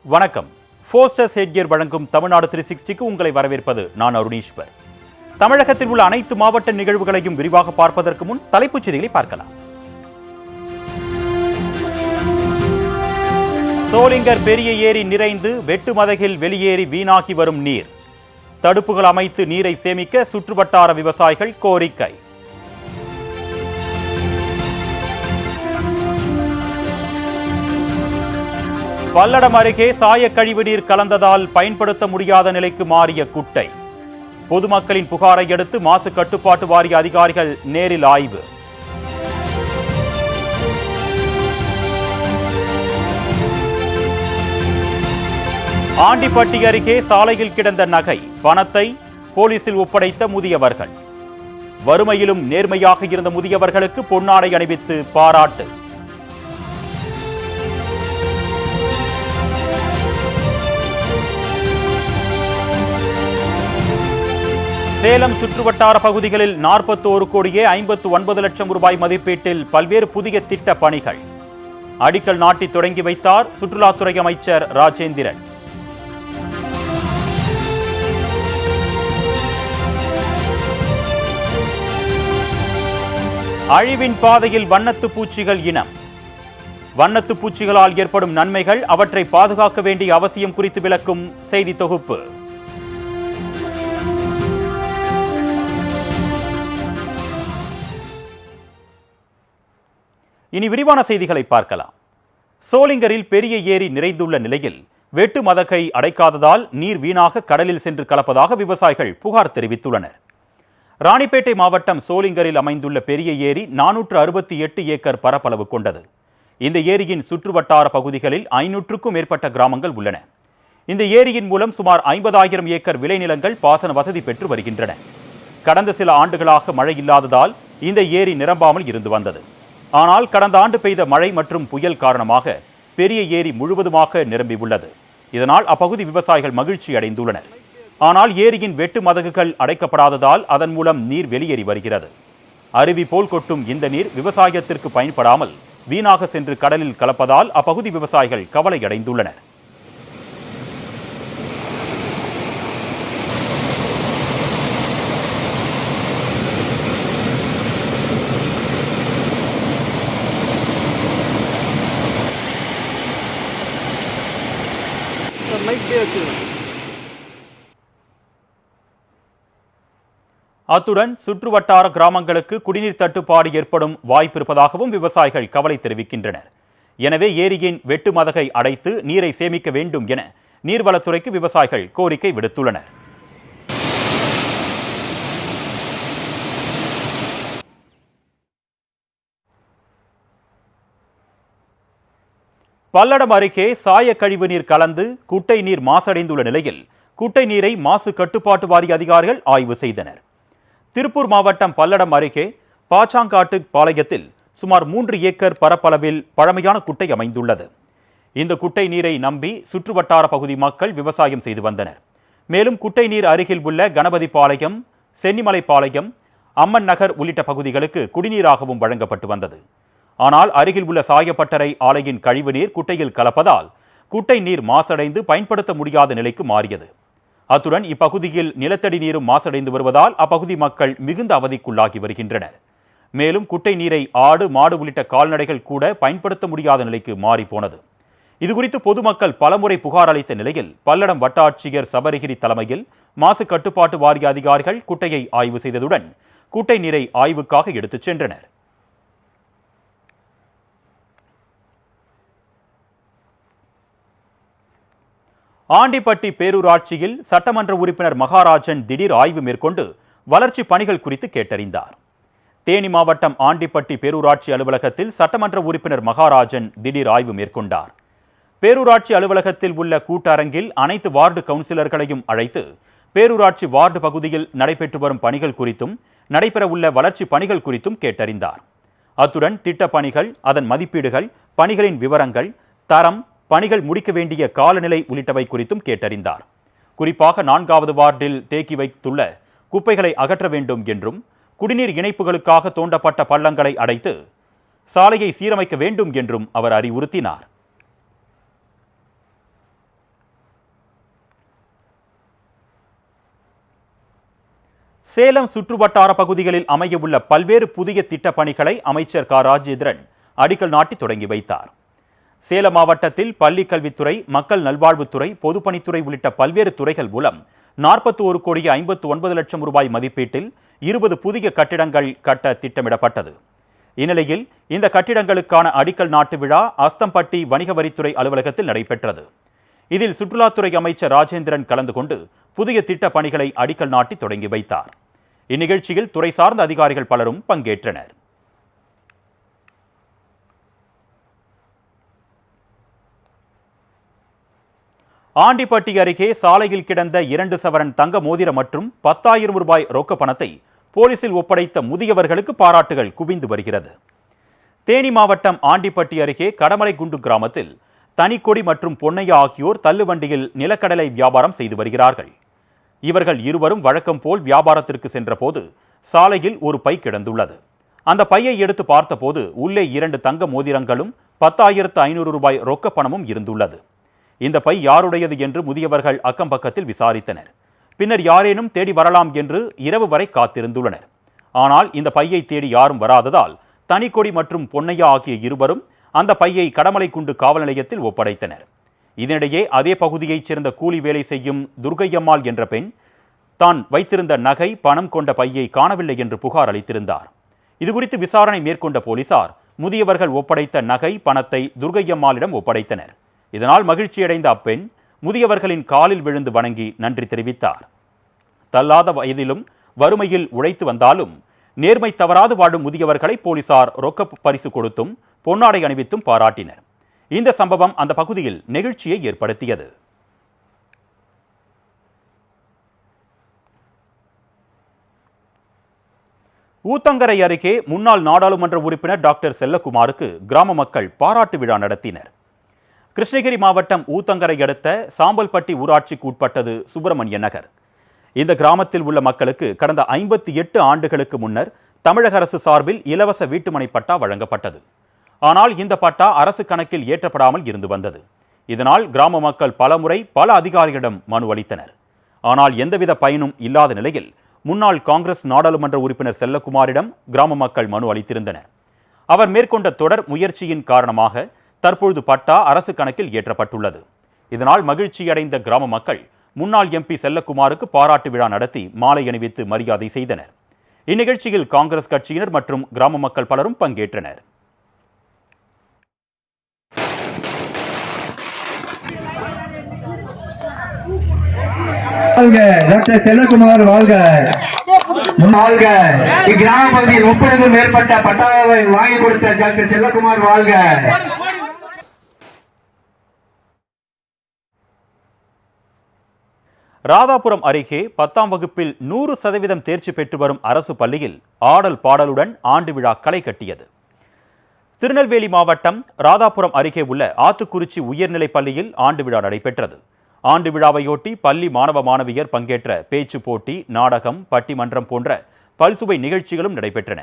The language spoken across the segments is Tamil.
வணக்கம். ஃபோர்ஸ்டர்ஸ் ஹெட்கியர் வழங்கும் தமிழ்நாடு 360க்கு உங்களை வரவேற்பது நான் அருணீஸ்வர். தமிழகத்தில் உள்ள அனைத்து மாவட்ட நிகழ்வுகளையும் விரிவாக பார்ப்பதற்கு முன் தலைப்புச் செய்திகளை பார்க்கலாம். சோளிங்கர் பெரிய ஏரி நிறைந்து வெட்டுமதகில் வெளியேறி வீணாகி வரும் நீர். தடுப்புகள் அமைத்து நீரை சேமிக்க சுற்றுவட்டார விவசாயிகள் கோரிக்கை. பல்லடம் அருகே சாய கழிவுநீர் கலந்ததால் பயன்படுத்த முடியாத நிலைக்கு மாறிய குட்டை. பொதுமக்களின் புகாரை அடுத்து மாசு கட்டுப்பாட்டு வாரிய அதிகாரிகள் நேரில் ஆய்வு. ஆண்டிப்பட்டி அருகே சாலையில் கிடந்த நகை பணத்தை போலீசில் ஒப்படைத்த முதியவர்கள். வறுமையிலும் நேர்மையாக இருந்த முதியவர்களுக்கு பொன்னாடை அணிவித்து பாராட்டு. சேலம் சுற்றுவட்டார பகுதிகளில் 41 கோடியே 59 லட்சம் ரூபாய் மதிப்பீட்டில் பல்வேறு புதிய திட்ட பணிகள். அடிக்கல் நாட்டி தொடங்கி வைத்தார் சுற்றுலாத்துறை அமைச்சர் ராஜேந்திரன். அழிவின் பாதையில் வண்ணத்து பூச்சிகள் இனம். வண்ணத்து பூச்சிகளால் ஏற்படும் நன்மைகள், அவற்றை பாதுகாக்க வேண்டிய அவசியம் குறித்து விளக்கும் செய்தி தொகுப்பு. இனி விரிவான செய்திகளை பார்க்கலாம். சோளிங்கரில் பெரிய ஏரி நிறைந்துள்ள நிலையில் வெட்டு மதகை அடைக்காததால் நீர் வீணாக கடலில் சென்று கலப்பதாக விவசாயிகள் புகார் தெரிவித்துள்ளனர். ராணிப்பேட்டை மாவட்டம் சோளிங்கரில் அமைந்துள்ள பெரிய ஏரி 468 ஏக்கர் பரப்பளவு கொண்டது. இந்த ஏரியின் சுற்றுவட்டார பகுதிகளில் 500க்கும் மேற்பட்ட கிராமங்கள் உள்ளன. இந்த ஏரியின் மூலம் சுமார் 50,000 ஏக்கர் விளைநிலங்கள் பாசன வசதி பெற்று வருகின்றன. கடந்த சில ஆண்டுகளாக மழை இல்லாததால் இந்த ஏரி நிரம்பாமல் இருந்து வந்தது. ஆனால் கடந்த ஆண்டு பெய்த மழை மற்றும் புயல் காரணமாக பெரிய ஏரி முழுவதுமாக நிரம்பியுள்ளது. இதனால் அப்பகுதி விவசாயிகள் மகிழ்ச்சி அடைந்துள்ளனர். ஆனால் ஏரியின் வெட்டு மதகுகள் அடைக்கப்படாததால் அதன் மூலம் நீர் வெளியேறி வருகிறது. அருவி போல் கொட்டும் இந்த நீர் விவசாயத்திற்கு பயன்படாமல் வீணாக சென்று கடலில் கலப்பதால் அப்பகுதி விவசாயிகள் கவலை அடைந்துள்ளனர். அத்துடன் சுற்றுவட்டார கிராமங்களுக்கு குடிநீர் தட்டுப்பாடு ஏற்படும் வாய்ப்பு இருப்பதாகவும் விவசாயிகள் கவலை தெரிவிக்கின்றனர். எனவே ஏரியின் வெட்டு மதகை அடைத்து நீரை சேமிக்க வேண்டும் என நீர்வளத்துறைக்கு விவசாயிகள் கோரிக்கை விடுத்துள்ளனர். பல்லடம் அருகே சாய கழிவு நீர் கலந்து குட்டை நீர் மாசடைந்துள்ள நிலையில் குட்டை நீரை மாசு கட்டுப்பாட்டு வாரிய அதிகாரிகள் ஆய்வு செய்தனர். திருப்பூர் மாவட்டம் பல்லடம் அருகே பாச்சாங்காட்டு பாளையத்தில் சுமார் 3 ஏக்கர் பரப்பளவில் பழமையான குட்டை அமைந்துள்ளது. இந்த குட்டை நீரை நம்பி சுற்றுவட்டார பகுதி மக்கள் விவசாயம் செய்து வந்தனர். மேலும் குட்டை நீர் அருகில் உள்ள கணபதி பாளையம், சென்னிமலை பாளையம், அம்மன் நகர் உள்ளிட்ட பகுதிகளுக்கு குடிநீராகவும் வழங்கப்பட்டு வந்தது. ஆனால் அருகில் உள்ள சாயப்பட்டறை ஆலையின் கழிவுநீர் குட்டையில் கலப்பதால் குட்டை நீர் மாசடைந்து பயன்படுத்த முடியாத நிலைக்கு மாறியது. அத்துடன் இப்பகுதியில் நிலத்தடி நீரும் மாசடைந்து வருவதால் அப்பகுதி மக்கள் மிகுந்த அவதிக்குள்ளாகி வருகின்றனர். மேலும் குட்டை நீரை ஆடு, மாடு உள்ளிட்ட கால்நடைகள் கூட பயன்படுத்த முடியாத நிலைக்கு மாறி போனது. இதுகுறித்து பொதுமக்கள் பலமுறை புகார் அளித்த நிலையில் பல்லடம் வட்டாட்சியர் சபரிகிரி தலைமையில் மாசு கட்டுப்பாட்டு வாரிய அதிகாரிகள் குட்டையை ஆய்வு செய்ததுடன் குட்டை நீரை ஆய்வுக்காக எடுத்துச் சென்றனர். ஆண்டிப்பட்டி பேரூராட்சியில் சட்டமன்ற உறுப்பினர் மகாராஜன் திடீர் ஆய்வு மேற்கொண்டு வளர்ச்சி பணிகள் குறித்து கேட்டறிந்தார். தேனி மாவட்டம் ஆண்டிப்பட்டி பேரூராட்சி அலுவலகத்தில் சட்டமன்ற உறுப்பினர் மகாராஜன் திடீர் ஆய்வு மேற்கொண்டார். பேரூராட்சி அலுவலகத்தில் உள்ள கூட்டரங்கில் அனைத்து வார்டு கவுன்சிலர்களையும் அழைத்து பேரூராட்சி வார்டு பகுதியில் நடைபெற்று வரும் பணிகள் குறித்தும் நடைபெறவுள்ள வளர்ச்சி பணிகள் குறித்தும் கேட்டறிந்தார். அத்துடன் திட்ட பணிகள், அதன் மதிப்பீடுகள், பணிகளின் விவரங்கள், தரம், பணிகள் முடிக்க வேண்டிய காலநிலை உள்ளிட்டவை குறித்தும் கேட்டறிந்தார். குறிப்பாக 4வது வார்டில் தேக்கி வைத்துள்ள குப்பைகளை அகற்ற வேண்டும் என்றும் குடிநீர் இணைப்புகளுக்காக தோண்டப்பட்ட பள்ளங்களை அடைத்து சாலையை சீரமைக்க வேண்டும் என்றும் அவர் அறிவுறுத்தினார். சேலம் சுற்றுவட்டார பகுதிகளில் அமையவுள்ள பல்வேறு புதிய திட்டப் பணிகளை அமைச்சர் க ராஜேந்திரன் அடிக்கல் நாட்டி தொடங்கி வைத்தார். சேலம் மாவட்டத்தில் பள்ளிக் கல்வித்துறை, மக்கள் நல்வாழ்வுத்துறை, பொதுப்பணித்துறை உள்ளிட்ட பல்வேறு துறைகள் மூலம் 41 கோடி 59 லட்சம் ரூபாய் மதிப்பீட்டில் 20 புதிய கட்டிடங்கள் கட்ட திட்டமிடப்பட்டது. இந்நிலையில் இந்த கட்டிடங்களுக்கான அடிக்கல் நாட்டு விழா அஸ்தம்பட்டி வணிக வரித்துறை அலுவலகத்தில் நடைபெற்றது. இதில் சுற்றுலாத்துறை அமைச்சர் ராஜேந்திரன் கலந்து கொண்டு புதிய திட்ட பணிகளை அடிக்கல் நாட்டி தொடங்கி வைத்தார். இந்நிகழ்ச்சியில் துறை சார்ந்த அதிகாரிகள் பலரும் பங்கேற்றனர். ஆண்டிப்பட்டி அருகே சாலையில் கிடந்த 2 சவரன் தங்க மோதிரம் மற்றும் 10,000 ரூபாய் ரொக்க பணத்தை போலீசில் ஒப்படைத்த முதியவர்களுக்கு பாராட்டுகள் குவிந்து வருகிறது. தேனி மாவட்டம் ஆண்டிப்பட்டி அருகே கடமலைகுண்டு கிராமத்தில் தனிக்கொடி மற்றும் பொன்னையா ஆகியோர் தள்ளுவண்டியில் நிலக்கடலை வியாபாரம் செய்து வருகிறார்கள். இவர்கள் இருவரும் வழக்கம் போல் வியாபாரத்திற்கு சென்றபோது சாலையில் ஒரு பை கிடந்துள்ளது. அந்த பையை எடுத்து பார்த்தபோது உள்ளே 2 தங்க மோதிரங்களும் 10,500 ரூபாய் ரொக்க பணமும் இருந்துள்ளது. இந்த பை யாருடையது என்று முதியவர்கள் அக்கம் பக்கத்தில் விசாரித்தனர். பின்னர் யாரேனும் தேடி வரலாம் என்று இரவு வரை காத்திருந்துள்ளனர். ஆனால் இந்த பையை தேடி யாரும் வராததால் தனிக்கொடி மற்றும் பொன்னையா ஆகிய இருவரும் அந்த பையை கடமலைக்குண்டு காவல் நிலையத்தில் ஒப்படைத்தனர். இதனிடையே அதே பகுதியைச் சேர்ந்த கூலி வேலை செய்யும் துர்கையம்மாள் என்ற பெண் தான் வைத்திருந்த நகை, பணம் கொண்ட பையை காணவில்லை என்று புகார் அளித்திருந்தார். இதுகுறித்து விசாரணை மேற்கொண்ட போலீசார் முதியவர்கள் ஒப்படைத்த நகை, பணத்தை துர்கையம்மாளிடம் ஒப்படைத்தனர். இதனால் மகிழ்ச்சியடைந்த அப்பெண் முதியவர்களின் காலில் விழுந்து வணங்கி நன்றி தெரிவித்தார். தள்ளாத வயதிலும் வறுமையில் உழைத்து வந்தாலும் நேர்மை தவறாது வாழும் முதியவர்களை போலீசார் ரொக்க பரிசு கொடுத்தும் பொன்னாடை அணிவித்தும் பாராட்டினர். இந்த சம்பவம் அந்த பகுதியில் நெகிழ்ச்சியை ஏற்படுத்தியது. ஊத்தங்கரை அருகே முன்னாள் நாடாளுமன்ற உறுப்பினர் டாக்டர் செல்லக்குமாருக்கு கிராம மக்கள் பாராட்டு விழா நடத்தினர். கிருஷ்ணகிரி மாவட்டம் ஊத்தங்கரை அடுத்த சாம்பல்பட்டி ஊராட்சிக்கு உட்பட்டது சுப்பிரமணிய நகர். இந்த கிராமத்தில் உள்ள மக்களுக்கு கடந்த 58 ஆண்டுகளுக்கு முன்னர் தமிழக அரசு சார்பில் இலவச வீட்டுமனை பட்டா வழங்கப்பட்டது. ஆனால் இந்த பட்டா அரசு கணக்கில் ஏற்றப்படாமல் இருந்து வந்தது. இதனால் கிராம மக்கள் பலமுறை பல அதிகாரிகளிடம் மனு அளித்தனர். ஆனால் எந்தவித பயனும் இல்லாத நிலையில் முன்னாள் காங்கிரஸ் நாடாளுமன்ற உறுப்பினர் செல்லக்குமாரிடம் கிராம மக்கள் மனு அளித்திருந்தனர். அவர் மேற்கொண்ட தொடர் முயற்சியின் காரணமாக தற்பொழுது பட்டா அரசு கணக்கில் ஏற்றப்பட்டுள்ளது. இதனால் மகிழ்ச்சியடைந்த கிராம மக்கள் முன்னாள் எம்பி செல்லக்குமாருக்கு பாராட்டு விழா நடத்தி மாலை அணிவித்து மரியாதை செய்தனர். இந்நிகழ்ச்சியில் காங்கிரஸ் கட்சியினர் மற்றும் கிராம மக்கள் பலரும் பங்கேற்றனர். டாக்டர் செல்லக்குமார் வாழ்க. வாழ்க. இக்கிராம பகுதியில் 30க்கும் மேற்பட்ட பட்டாவை வாங்கி கொடுத்த டாக்டர் செல்லக்குமார் வாழ்க. ராதாபுரம் அருகே 10ஆம் வகுப்பில் 100% தேர்ச்சி பெற்று வரும் அரசு பள்ளியில் ஆடல் பாடலுடன் ஆண்டு விழா களை கட்டியது. திருநெல்வேலி மாவட்டம் ராதாபுரம் அருகே உள்ள ஆத்துக்குறிச்சி உயர்நிலைப் பள்ளியில் ஆண்டு விழா நடைபெற்றது. ஆண்டு விழாவையொட்டி பள்ளி மாணவ மாணவியர் பங்கேற்ற பேச்சு போட்டி, நாடகம், பட்டிமன்றம் போன்ற பல்சுவை நிகழ்ச்சிகளும் நடைபெற்றன.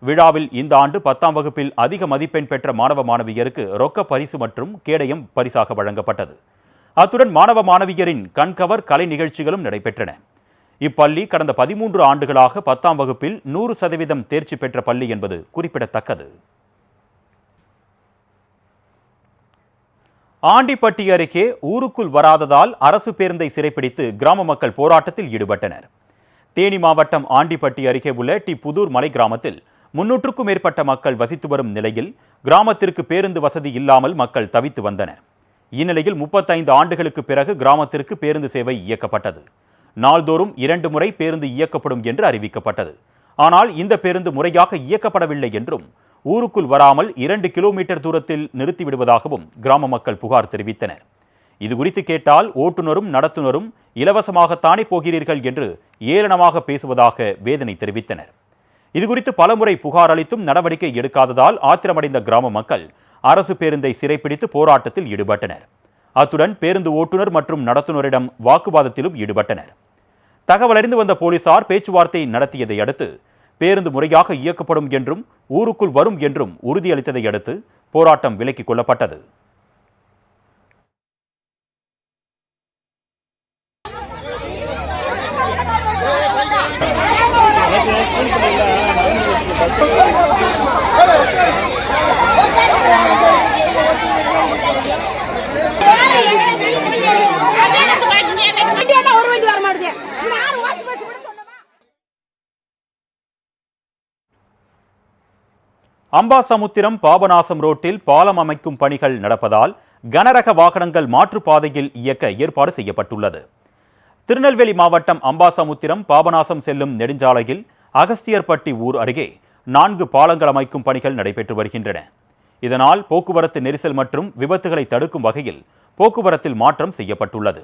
விழாவில் இந்த ஆண்டு 10ஆம் வகுப்பில் அதிக மதிப்பெண் பெற்ற மாணவ மாணவியருக்கு ரொக்க பரிசு மற்றும் கேடயம் பரிசாக வழங்கப்பட்டது. அத்துடன் மாணவ மாணவியரின் கண்கவர் கலை நிகழ்ச்சிகளும் நடைபெற்றன. இப்பள்ளி கடந்த 13 ஆண்டுகளாக 10ஆம் வகுப்பில் 100% தேர்ச்சி பெற்ற பள்ளி என்பது குறிப்பிடத்தக்கது. ஆண்டிப்பட்டி அருகே ஊருக்குள் வராததால் அரசு பேருந்தை சிறைப்பிடித்து கிராம மக்கள் போராட்டத்தில் ஈடுபட்டனர். தேனி மாவட்டம் ஆண்டிப்பட்டி அருகே உள்ள டி புதூர் மலை கிராமத்தில் 300க்கும் மேற்பட்ட மக்கள் வசித்து வரும் நிலையில் கிராமத்திற்கு பேருந்து வசதி இல்லாமல் மக்கள் தவித்து வந்தனர். இந்நிலையில் 35 ஆண்டுகளுக்கு பிறகு கிராமத்திற்கு பேருந்து சேவை இயக்கப்பட்டது. நாள்தோறும் 2 முறை பேருந்து இயக்கப்படும் என்று அறிவிக்கப்பட்டது. ஆனால் இந்த பேருந்து முறையாக இயக்கப்படவில்லை என்றும் ஊருக்குள் வராமல் 2 கிலோமீட்டர் தூரத்தில் நிறுத்திவிடுவதாகவும் கிராம மக்கள் புகார் தெரிவித்தனர். இதுகுறித்து கேட்டால் ஓட்டுநரும் நடத்துனரும் இலவசமாகத்தானே போகிறீர்கள் என்று ஏளனமாக பேசுவதாக வேதனை தெரிவித்தனர். இதுகுறித்து பலமுறை புகார் அளித்தும் நடவடிக்கை எடுக்காததால் ஆத்திரமடைந்த கிராம மக்கள் அரசு பேருந்தை சிறைப்பிடித்து போராட்டத்தில் ஈடுபட்டனர். அத்துடன் பேருந்து ஓட்டுநர் மற்றும் நடத்துனரிடம் வாக்குவாதத்திலும் ஈடுபட்டனர். தகவல் அறிந்து வந்த போலீசார் பேச்சுவார்த்தை நடத்தியதை அடுத்து பேருந்து முறையாக இயக்கப்படும் என்றும் ஊருக்குள் வரும் என்றும் உறுதியளித்ததை அடுத்து போராட்டம் விலக்கிக் கொள்ளப்பட்டது. அம்பாசமுத்திரம் பாபநாசம் ரோட்டில் பாலம் அமைக்கும் பணிகள் நடப்பதால் கனரக வாகனங்கள் மாற்றுப்பாதையில் இயக்க ஏற்பாடு செய்யப்பட்டுள்ளது. திருநெல்வேலி மாவட்டம் அம்பாசமுத்திரம் பாபநாசம் செல்லும் நெடுஞ்சாலையில் அகஸ்தியர்பட்டி ஊர் அருகே 4 பாலங்கள் அமைக்கும் பணிகள் நடைபெற்று வருகின்றன. இதனால் போக்குவரத்து நெரிசல் மற்றும் விபத்துகளை தடுக்கும் வகையில் போக்குவரத்தில் மாற்றம் செய்யப்பட்டுள்ளது.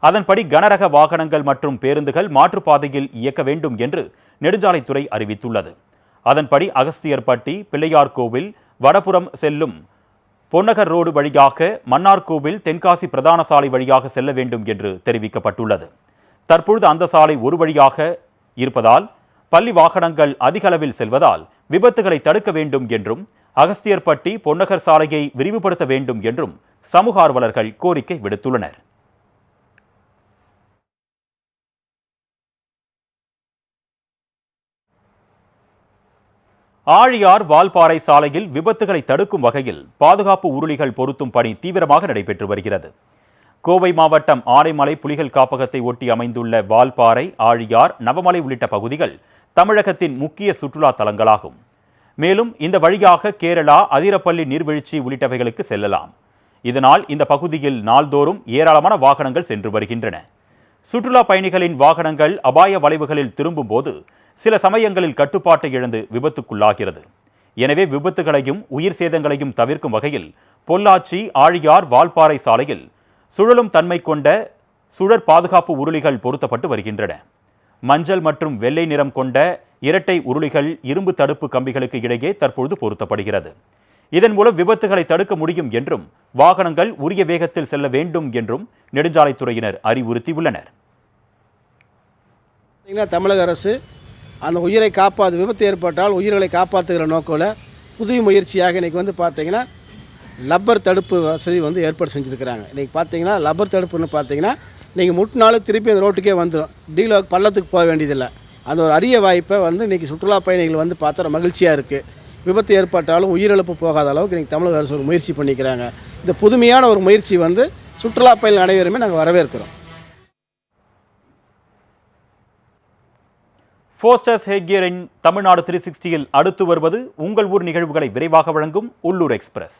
அதன்படி கனரக வாகனங்கள் மற்றும் பேருந்துகள் மாற்றுப்பாதையில் இயக்க வேண்டும் என்று நெடுஞ்சாலைத்துறை அறிவித்துள்ளது. அதன்படி அகஸ்தியர்பட்டி, பிள்ளையார் கோவில், வடபுறம் செல்லும் பொன்னகர் ரோடு வழியாக மன்னார்கோவில், தென்காசி பிரதான சாலை வழியாக செல்ல வேண்டும் என்று தெரிவிக்கப்பட்டுள்ளது. தற்பொழுது அந்த சாலை ஒரு வழியாக இருப்பதால் பள்ளி வாகனங்கள் அதிக அளவில் செல்வதால் விபத்துகளை தடுக்க வேண்டும் என்றும் அகஸ்தியர்பட்டி பொன்னகர் சாலையை விரிவுபடுத்த வேண்டும் என்றும் சமூக ஆர்வலர்கள் கோரிக்கை விடுத்துள்ளனர். ஆழியார் வால்பாறை சாலையில் விபத்துகளை தடுக்கும் வகையில் பாதுகாப்பு உருளிகள் பொருத்தும் பணி தீவிரமாக நடைபெற்று வருகிறது. கோவை மாவட்டம் ஆனைமலை புலிகள் காப்பகத்தை ஒட்டி அமைந்துள்ள வால்பாறை, ஆழியார், நவமலை உள்ளிட்ட பகுதிகள் தமிழகத்தின் முக்கிய சுற்றுலா தலங்களாகும். மேலும் இந்த வழியாக கேரளா, அதிரப்பள்ளி நீர்வீழ்ச்சி உள்ளிட்டவைகளுக்கு செல்லலாம். இதனால் இந்த பகுதியில் நாள்தோறும் ஏராளமான வாகனங்கள் சென்று வருகின்றன. சுற்றுலா பயணிகளின் வாகனங்கள் அபாய வளைவுகளில் திரும்பும் போது சில சமயங்களில் கட்டுப்பாட்டை இழந்து விபத்துக்குள்ளாகிறது. எனவே விபத்துகளையும் உயிர் சேதங்களையும் தவிர்க்கும் வகையில் பொள்ளாச்சி, ஆழியார், வால்பாறை சாலையில் சுழலும் தன்மை கொண்ட சுழற் பாதுகாப்பு உருளிகள் பொருத்தப்பட்டு வருகின்றன. மஞ்சள் மற்றும் வெள்ளை நிறம் கொண்ட இரட்டை உருளிகள் இரும்பு தடுப்பு கம்பிகளுக்கு இடையே தற்பொழுது பொருத்தப்படுகிறது. இதன் மூலம் விபத்துகளை தடுக்க முடியும் என்றும் வாகனங்கள் உரிய வேகத்தில் செல்ல வேண்டும் என்றும் நெடுஞ்சாலைத்துறையினர் அறிவுறுத்தியுள்ளனர். தமிழக அரசு அந்த உயிரை விபத்து ஏற்பட்டால் உயிர்களை காப்பாற்றுகிற நோக்கில் புதிய முயற்சியாக இன்றைக்கி பார்த்தீங்கன்னா லப்பர் தடுப்பு வசதி ஏற்பாடு செஞ்சுருக்கிறாங்க. இன்றைக்கி பார்த்தீங்கன்னா லப்பர் தடுப்புன்னு பார்த்தீங்கன்னா நீங்கள் முட்டினாலும் திருப்பி அந்த ரோட்டுக்கே வந்துடும். டீலோ பள்ளத்துக்கு போக வேண்டியதில்லை. அந்த ஒரு அரிய வாய்ப்பை இன்றைக்கி சுற்றுலா பயணிகள் பார்த்தா மகிழ்ச்சியாக இருக்குது. விபத்து ஏற்பட்டாலும் உயிரிழப்பு போகாத அளவுக்கு இன்றைக்கி தமிழக அரசு ஒரு முயற்சி பண்ணிக்கிறாங்க. இந்த புதுமையான ஒரு முயற்சி சுற்றுலா பயணிகள் அனைவருமே நாங்கள் வரவேற்கிறோம். ஃபோஸ்டர்ஸ் ஹெட்கியரின் தமிழ்நாடு 360யில் அடுத்து வருவது உங்கள் ஊர் நிகழ்வுகளை விரைவாக வழங்கும் உள்ளூர் எக்ஸ்பிரஸ்.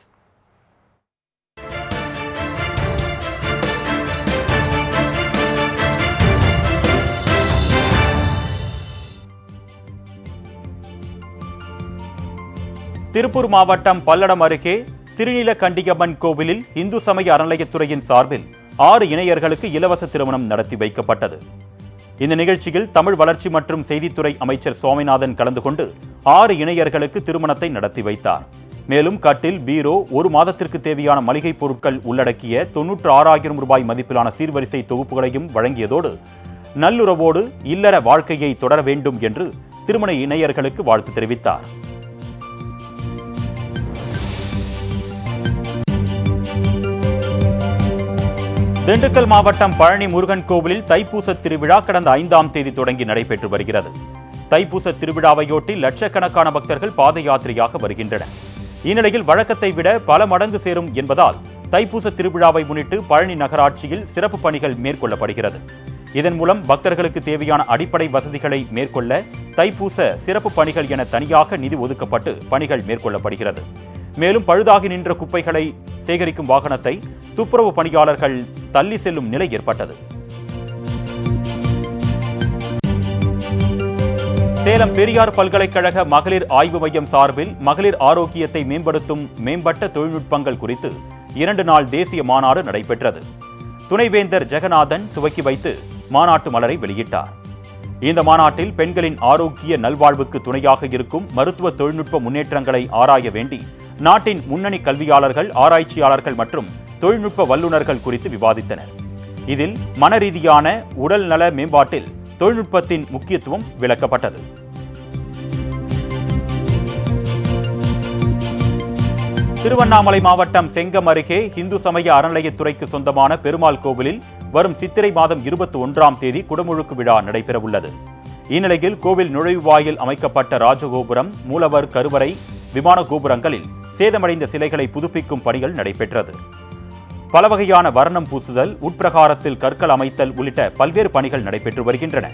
திருப்பூர் மாவட்டம் பல்லடம் அருகே திருநீலகண்டியம்மன் கோவிலில் இந்து சமய அறநிலையத்துறையின் சார்பில் 6 இணையர்களுக்கு இலவச திருமணம் நடத்தி வைக்கப்பட்டது. இந்த நிகழ்ச்சியில் தமிழ் வளர்ச்சி மற்றும் செய்தித்துறை அமைச்சர் சுவாமிநாதன் கலந்து கொண்டு 6 இணையர்களுக்கு திருமணத்தை நடத்தி வைத்தார். மேலும் கட்டில், பீரோ, 1 மாதத்திற்கு தேவையான மளிகை பொருட்கள் உள்ளடக்கிய 96,000 ரூபாய் மதிப்பிலான சீர்வரிசை தொகுப்புகளையும் வழங்கியதோடு நல்லுறவோடு இல்லற வாழ்க்கையை தொடர வேண்டும் என்று திருமண இணையர்களுக்கு வாழ்த்து தெரிவித்தார். திண்டுக்கல் மாவட்டம் பழனி முருகன் கோவிலில் தைப்பூச திருவிழா கடந்த 5ஆம் தேதி தொடங்கி நடைபெற்று வருகிறது. தைப்பூச திருவிழாவையொட்டி லட்சக்கணக்கான பக்தர்கள் பாத யாத்திரையாக வருகின்றனர். இந்நிலையில் வழக்கத்தை விட பல மடங்கு சேரும் என்பதால் தைப்பூச திருவிழாவை முன்னிட்டு பழனி நகராட்சியில் சிறப்பு பணிகள் மேற்கொள்ளப்படுகிறது. இதன் மூலம் பக்தர்களுக்கு தேவையான அடிப்படை வசதிகளை மேற்கொள்ள தைப்பூச சிறப்பு பணிகள் என தனியாக நிதி ஒதுக்கப்பட்டு பணிகள் மேற்கொள்ளப்படுகிறது. மேலும் பழுதாகி நின்ற குப்பைகளை சேகரிக்கும் வாகனத்தை துப்புரவு பணியாளர்கள் தள்ளி செல்லும் நிலை ஏற்பட்டது. சேலம் பெரியார் பல்கலைக்கழக மகளிர் ஆய்வு மையம் சார்பில் மகளிர் ஆரோக்கியத்தை மேம்படுத்தும் மேம்பட்ட தொழில்நுட்பங்கள் குறித்து 2 நாள் தேசிய மாநாடு நடைபெற்றது. துணைவேந்தர் ஜெகநாதன் துவக்கி வைத்து மாநாட்டு மலரை வெளியிட்டார். இந்த மாநாட்டில் பெண்களின் ஆரோக்கிய நல்வாழ்வுக்கு துணையாக இருக்கும் மருத்துவ தொழில்நுட்ப முன்னேற்றங்களை ஆராய வேண்டி நாட்டின் முன்னணி கல்வியாளர்கள், ஆராய்ச்சியாளர்கள் மற்றும் தொழில்நுட்ப வல்லுநர்கள் குறித்து விவாதித்தனர். இதில் மனரீதியான உடல் நல மேம்பாட்டில் தொழில்நுட்பத்தின் முக்கியத்துவம் விளக்கப்பட்டது. திருவண்ணாமலை மாவட்டம் செங்கம் அருகே இந்து சமய அறநிலையத்துறைக்கு சொந்தமான பெருமாள் கோவிலில் வரும் சித்திரை மாதம் 21ஆம் தேதி குடமுழுக்கு விழா நடைபெறவுள்ளது. இந்நிலையில் கோவில் நுழைவாயில் அமைக்கப்பட்ட ராஜகோபுரம், மூலவர் கருவறை, விமான கோபுரங்களில் சேதமடைந்த சிலைகளை புதுப்பிக்கும் பணிகள் நடைபெற்றது. பல வகையான வர்ணம் பூசுதல், உட்பிரகாரத்தில் கற்கள் அமைத்தல் உள்ளிட்ட பல்வேறு பணிகள் நடைபெற்று வருகின்றன.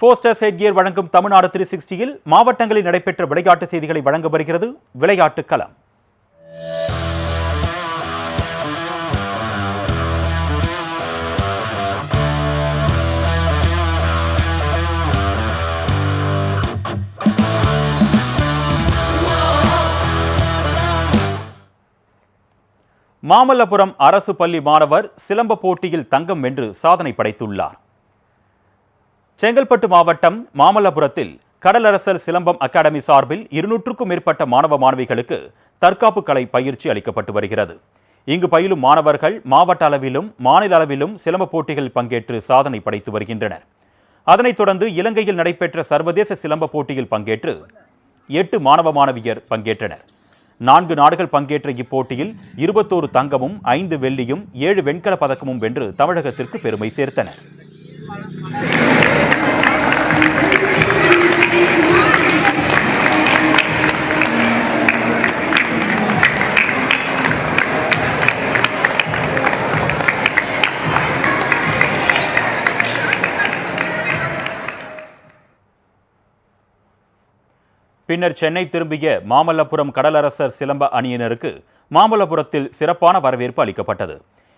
போஸ்டர்ஸ் ஹெட்கியர் வழங்கும் தமிழ்நாடு 360யில் மாவட்டங்களில் நடைபெற்ற விளையாட்டு செய்திகளை வழங்க வருகிறது விளையாட்டு களம். மாமல்லபுரம் அரசு பள்ளி மாணவர் சிலம்ப போட்டியில் தங்கம் வென்று சாதனை படைத்துள்ளார். செங்கல்பட்டு மாவட்டம் மாமல்லபுரத்தில் கடலரசர் சிலம்பம் அகாடமி சார்பில் 200க்கும் மேற்பட்ட மாணவ மாணவிகளுக்கு தற்காப்பு கலை பயிற்சி அளிக்கப்பட்டு வருகிறது. இங்கு பயிலும் மாணவர்கள் மாவட்ட அளவிலும் மாநில அளவிலும் சிலம்ப போட்டிகளில் பங்கேற்று சாதனை படைத்து வருகின்றனர். அதனைத் தொடர்ந்து இலங்கையில் நடைபெற்ற சர்வதேச சிலம்ப போட்டியில் பங்கேற்று 8 மாணவ மாணவியர் பங்கேற்றனர். 4 நாடுகள் பங்கேற்ற இப்போட்டியில் 21 தங்கமும் 5 வெள்ளியும் 7 வெண்கல பதக்கமும் வென்று தமிழகத்திற்கு பெருமை சேர்த்தனர். பின்னர் சென்னை திரும்பிய மாமல்லபுரம் கடலரசர் சிலம்ப அணியினருக்கு மாமல்லபுரத்தில் சிறப்பான வரவேற்பு அளிக்கப்பட்டது.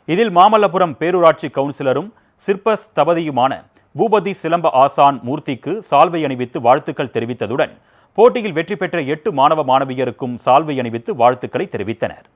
இதில் மாமல்லபுரம் பேரூராட்சி கவுன்சிலரும் சிற்ப ஸ்தபதியுமான பூபதி சிலம்ப ஆசான் மூர்த்திக்கு சால்வை அணிவித்து வாழ்த்துக்கள் தெரிவித்ததுடன் போட்டியில் வெற்றி பெற்ற 8 மாணவ மாணவியருக்கும் சால்வை அணிவித்து வாழ்த்துக்களை தெரிவித்தனர்.